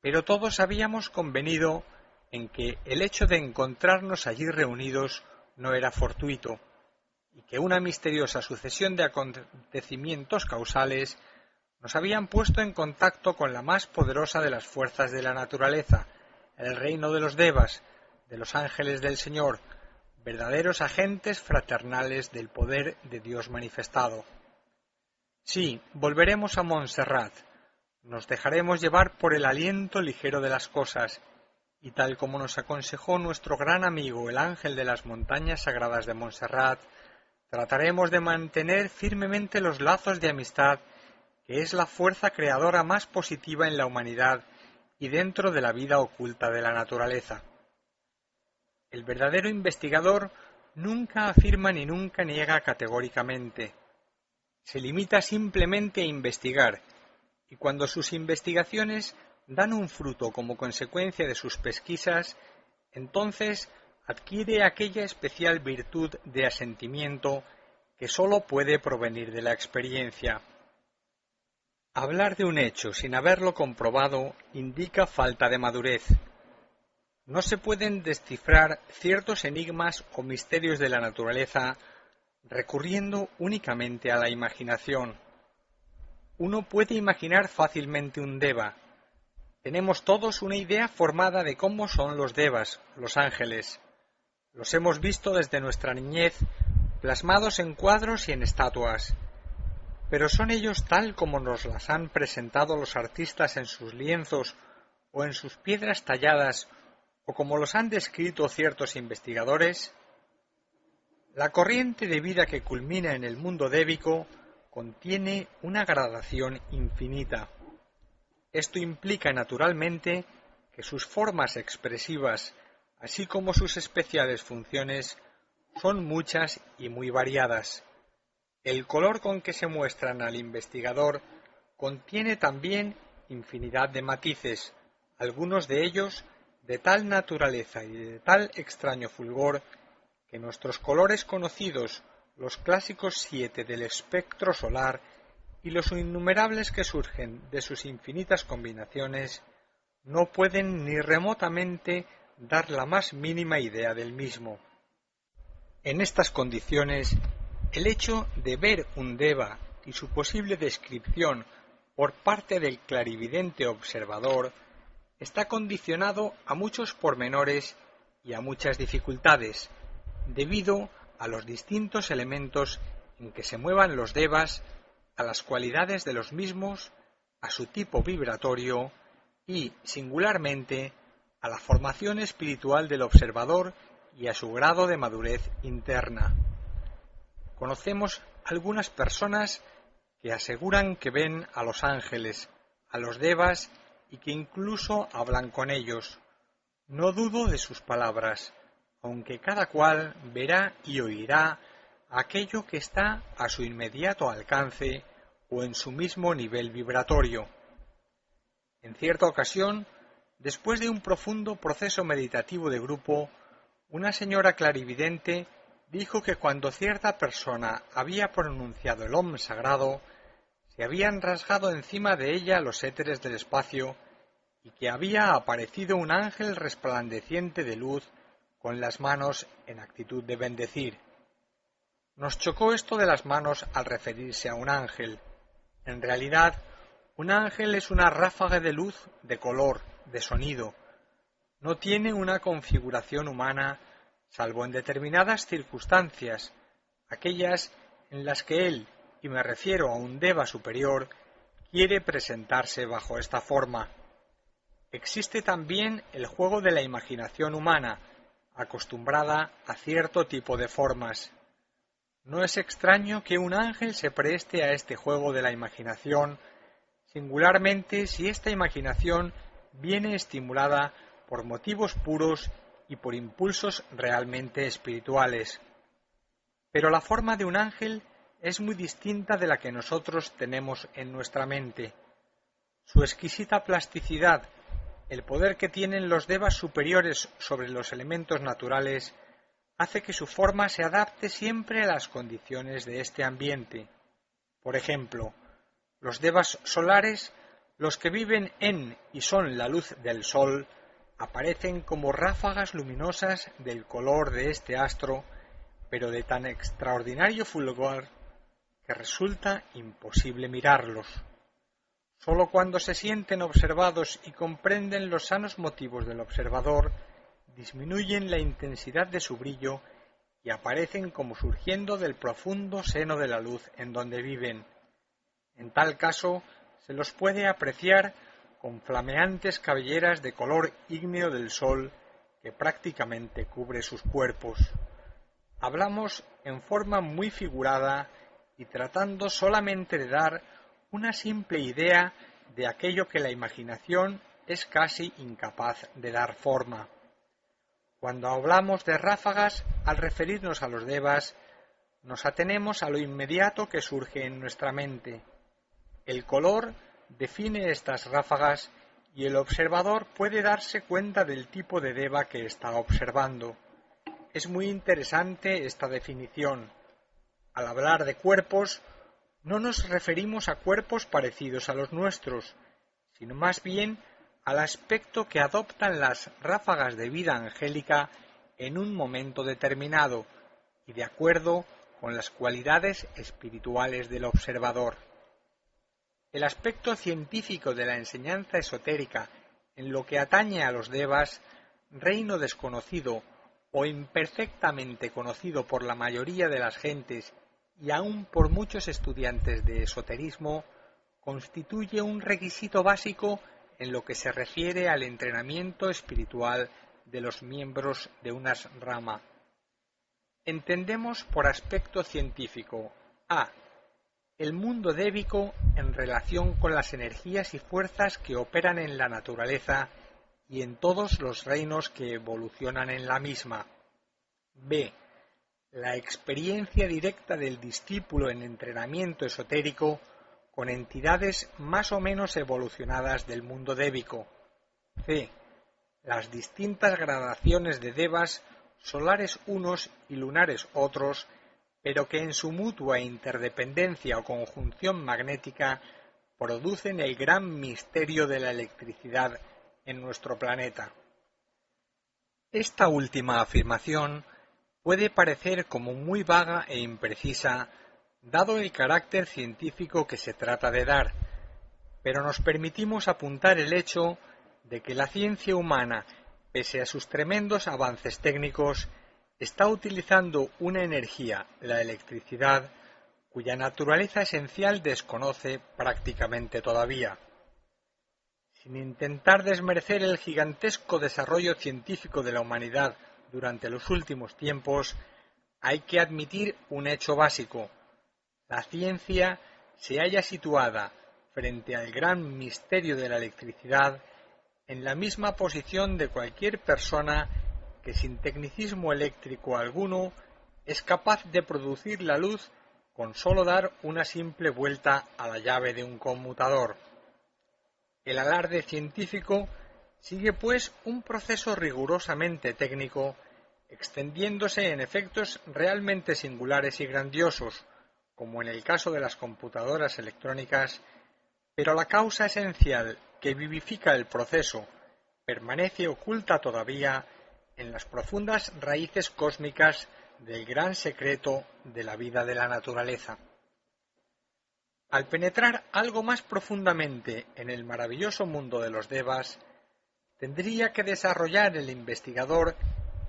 pero todos habíamos convenido en que el hecho de encontrarnos allí reunidos no era fortuito, y que una misteriosa sucesión de acontecimientos causales nos habían puesto en contacto con la más poderosa de las fuerzas de la naturaleza, el reino de los devas, de los ángeles del Señor, verdaderos agentes fraternales del poder de Dios manifestado. Sí, volveremos a Montserrat, nos dejaremos llevar por el aliento ligero de las cosas, y tal como nos aconsejó nuestro gran amigo el ángel de las montañas sagradas de Montserrat, trataremos de mantener firmemente los lazos de amistad, que es la fuerza creadora más positiva en la humanidad y dentro de la vida oculta de la naturaleza. El verdadero investigador nunca afirma ni nunca niega categóricamente. Se limita simplemente a investigar, y cuando sus investigaciones dan un fruto como consecuencia de sus pesquisas, entonces adquiere aquella especial virtud de asentimiento que sólo puede provenir de la experiencia. Hablar de un hecho sin haberlo comprobado indica falta de madurez. No se pueden descifrar ciertos enigmas o misterios de la naturaleza recurriendo únicamente a la imaginación. Uno puede imaginar fácilmente un deva. Tenemos todos una idea formada de cómo son los devas, los ángeles. Los hemos visto desde nuestra niñez, plasmados en cuadros y en estatuas. Pero ¿son ellos tal como nos las han presentado los artistas en sus lienzos o en sus piedras talladas, o como los han descrito ciertos investigadores? La corriente de vida que culmina en el mundo débico contiene una gradación infinita. Esto implica naturalmente que sus formas expresivas, así como sus especiales funciones, son muchas y muy variadas. El color con que se muestran al investigador contiene también infinidad de matices, algunos de ellos de tal naturaleza y de tal extraño fulgor que nuestros colores conocidos, los clásicos 7 del espectro solar y los innumerables que surgen de sus infinitas combinaciones, no pueden ni remotamente dar la más mínima idea del mismo. En estas condiciones, el hecho de ver un deva y su posible descripción por parte del clarividente observador está condicionado a muchos pormenores y a muchas dificultades, debido a los distintos elementos en que se muevan los devas, a las cualidades de los mismos, a su tipo vibratorio y, singularmente, a la formación espiritual del observador y a su grado de madurez interna. Conocemos algunas personas que aseguran que ven a los ángeles, a los devas y que incluso hablan con ellos. No dudo de sus palabras, aunque cada cual verá y oirá aquello que está a su inmediato alcance o en su mismo nivel vibratorio. En cierta ocasión, después de un profundo proceso meditativo de grupo, una señora clarividente dijo que cuando cierta persona había pronunciado el Om sagrado, se habían rasgado encima de ella los éteres del espacio y que había aparecido un ángel resplandeciente de luz con las manos en actitud de bendecir. Nos chocó esto de las manos al referirse a un ángel. En realidad, un ángel es una ráfaga de luz, de color, de sonido. No tiene una configuración humana, salvo en determinadas circunstancias, aquellas en las que él, y me refiero a un deva superior, quiere presentarse bajo esta forma. Existe también el juego de la imaginación humana, acostumbrada a cierto tipo de formas. No es extraño que un ángel se preste a este juego de la imaginación, singularmente si esta imaginación viene estimulada por motivos puros y por impulsos realmente espirituales. Pero la forma de un ángel es muy distinta de la que nosotros tenemos en nuestra mente. Su exquisita plasticidad, el poder que tienen los devas superiores sobre los elementos naturales, hace que su forma se adapte siempre a las condiciones de este ambiente. Por ejemplo, los devas solares, los que viven en y son la luz del sol, aparecen como ráfagas luminosas del color de este astro, pero de tan extraordinario fulgor que resulta imposible mirarlos. Sólo cuando se sienten observados y comprenden los sanos motivos del observador, disminuyen la intensidad de su brillo y aparecen como surgiendo del profundo seno de la luz en donde viven. En tal caso, se los puede apreciar con flameantes cabelleras de color ígneo del sol que prácticamente cubre sus cuerpos. Hablamos en forma muy figurada y tratando solamente de dar una simple idea de aquello que la imaginación es casi incapaz de dar forma. Cuando hablamos de ráfagas, al referirnos a los devas, nos atenemos a lo inmediato que surge en nuestra mente. El color define estas ráfagas y el observador puede darse cuenta del tipo de deva que está observando. Es muy interesante esta definición. Al hablar de cuerpos, no nos referimos a cuerpos parecidos a los nuestros, sino más bien al aspecto que adoptan las ráfagas de vida angélica en un momento determinado y de acuerdo con las cualidades espirituales del observador. El aspecto científico de la enseñanza esotérica en lo que atañe a los devas, reino desconocido o imperfectamente conocido por la mayoría de las gentes y aún por muchos estudiantes de esoterismo, constituye un requisito básico en lo que se refiere al entrenamiento espiritual de los miembros de una rama. Entendemos por aspecto científico a. El mundo débico en relación con las energías y fuerzas que operan en la naturaleza y en todos los reinos que evolucionan en la misma. B. La experiencia directa del discípulo en entrenamiento esotérico con entidades más o menos evolucionadas del mundo débico. C. Las distintas gradaciones de devas, solares unos y lunares otros, pero que en su mutua interdependencia o conjunción magnética producen el gran misterio de la electricidad en nuestro planeta. Esta última afirmación puede parecer como muy vaga e imprecisa, dado el carácter científico que se trata de dar, pero nos permitimos apuntar el hecho de que la ciencia humana, pese a sus tremendos avances técnicos, está utilizando una energía, la electricidad, cuya naturaleza esencial desconoce prácticamente todavía. Sin intentar desmerecer el gigantesco desarrollo científico de la humanidad durante los últimos tiempos, hay que admitir un hecho básico. La ciencia se halla situada frente al gran misterio de la electricidad en la misma posición de cualquier persona que sin tecnicismo eléctrico alguno es capaz de producir la luz con solo dar una simple vuelta a la llave de un conmutador. El alarde científico sigue pues un proceso rigurosamente técnico, extendiéndose en efectos realmente singulares y grandiosos, como en el caso de las computadoras electrónicas, pero la causa esencial que vivifica el proceso permanece oculta todavía en las profundas raíces cósmicas del gran secreto de la vida de la naturaleza. Al penetrar algo más profundamente en el maravilloso mundo de los devas, tendría que desarrollar el investigador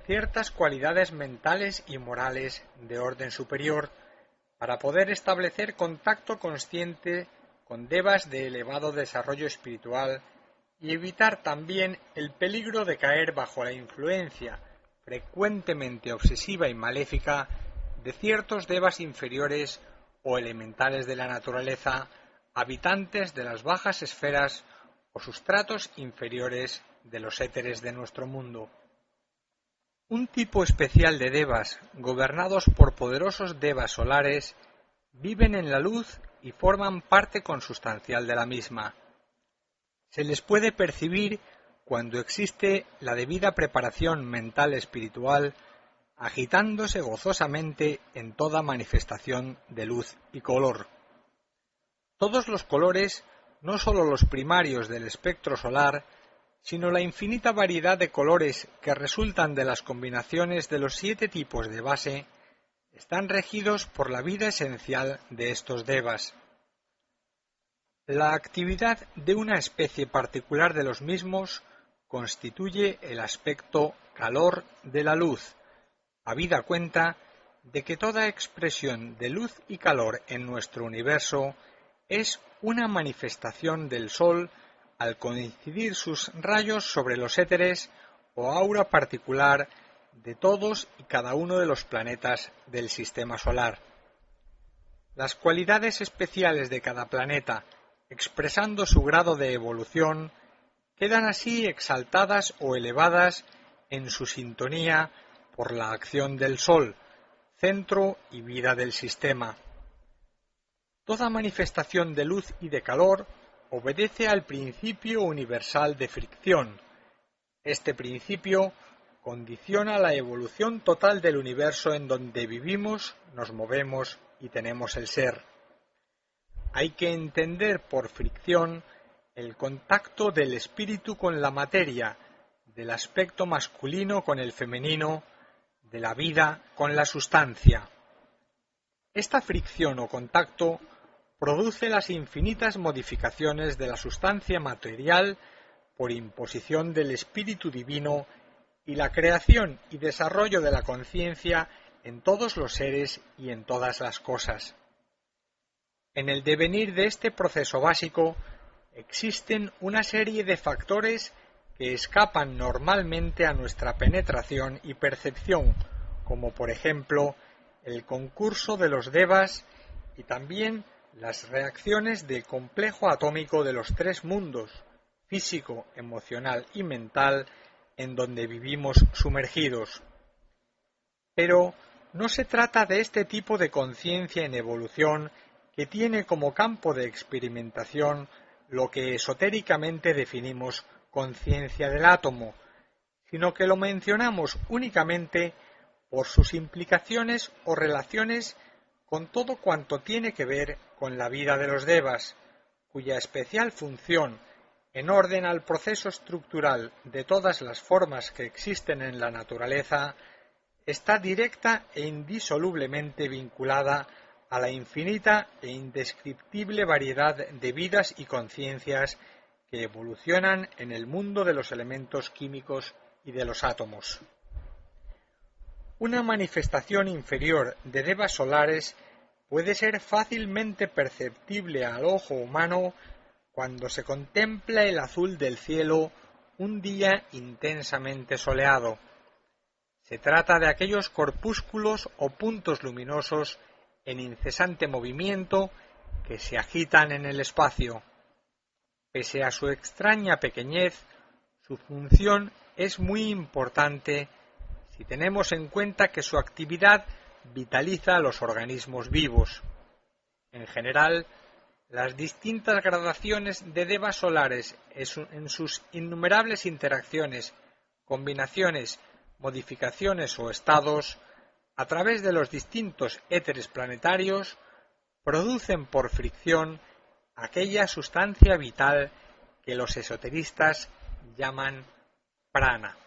ciertas cualidades mentales y morales de orden superior para poder establecer contacto consciente con devas de elevado desarrollo espiritual y evitar también el peligro de caer bajo la influencia frecuentemente obsesiva y maléfica de ciertos devas inferiores o elementales de la naturaleza, habitantes de las bajas esferas o sustratos inferiores de los éteres de nuestro mundo. Un tipo especial de devas, gobernados por poderosos devas solares, viven en la luz y forman parte consustancial de la misma. Se les puede percibir cuando existe la debida preparación mental espiritual, agitándose gozosamente en toda manifestación de luz y color. Todos los colores, no sólo los primarios del espectro solar, sino la infinita variedad de colores que resultan de las combinaciones de los 7 tipos de base, están regidos por la vida esencial de estos devas. La actividad de una especie particular de los mismos constituye el aspecto calor de la luz, habida cuenta de que toda expresión de luz y calor en nuestro universo es una manifestación del Sol al coincidir sus rayos sobre los éteres o aura particular de todos y cada uno de los planetas del sistema solar. Las cualidades especiales de cada planeta, expresando su grado de evolución, quedan así exaltadas o elevadas en su sintonía por la acción del Sol, centro y vida del sistema. Toda manifestación de luz y de calor obedece al principio universal de fricción. Este principio condiciona la evolución total del universo en donde vivimos, nos movemos y tenemos el ser. Hay que entender por fricción el contacto del espíritu con la materia, del aspecto masculino con el femenino, de la vida con la sustancia. Esta fricción o contacto produce las infinitas modificaciones de la sustancia material por imposición del espíritu divino y la creación y desarrollo de la conciencia en todos los seres y en todas las cosas. En el devenir de este proceso básico existen una serie de factores que escapan normalmente a nuestra penetración y percepción, como por ejemplo el concurso de los devas y también las reacciones del complejo atómico de los tres mundos, físico, emocional y mental, en donde vivimos sumergidos. Pero no se trata de este tipo de conciencia en evolución que tiene como campo de experimentación lo que esotéricamente definimos conciencia del átomo, sino que lo mencionamos únicamente por sus implicaciones o relaciones con todo cuanto tiene que ver con la vida de los devas, cuya especial función, en orden al proceso estructural de todas las formas que existen en la naturaleza, está directa e indisolublemente vinculada a la infinita e indescriptible variedad de vidas y conciencias que evolucionan en el mundo de los elementos químicos y de los átomos. Una manifestación inferior de devas solares puede ser fácilmente perceptible al ojo humano cuando se contempla el azul del cielo un día intensamente soleado. Se trata de aquellos corpúsculos o puntos luminosos en incesante movimiento que se agitan en el espacio. Pese a su extraña pequeñez, su función es muy importante si tenemos en cuenta que su actividad vitaliza a los organismos vivos. En general, las distintas gradaciones de devas solares en sus innumerables interacciones, combinaciones, modificaciones o estados, a través de los distintos éteres planetarios, producen por fricción aquella sustancia vital que los esoteristas llaman prana.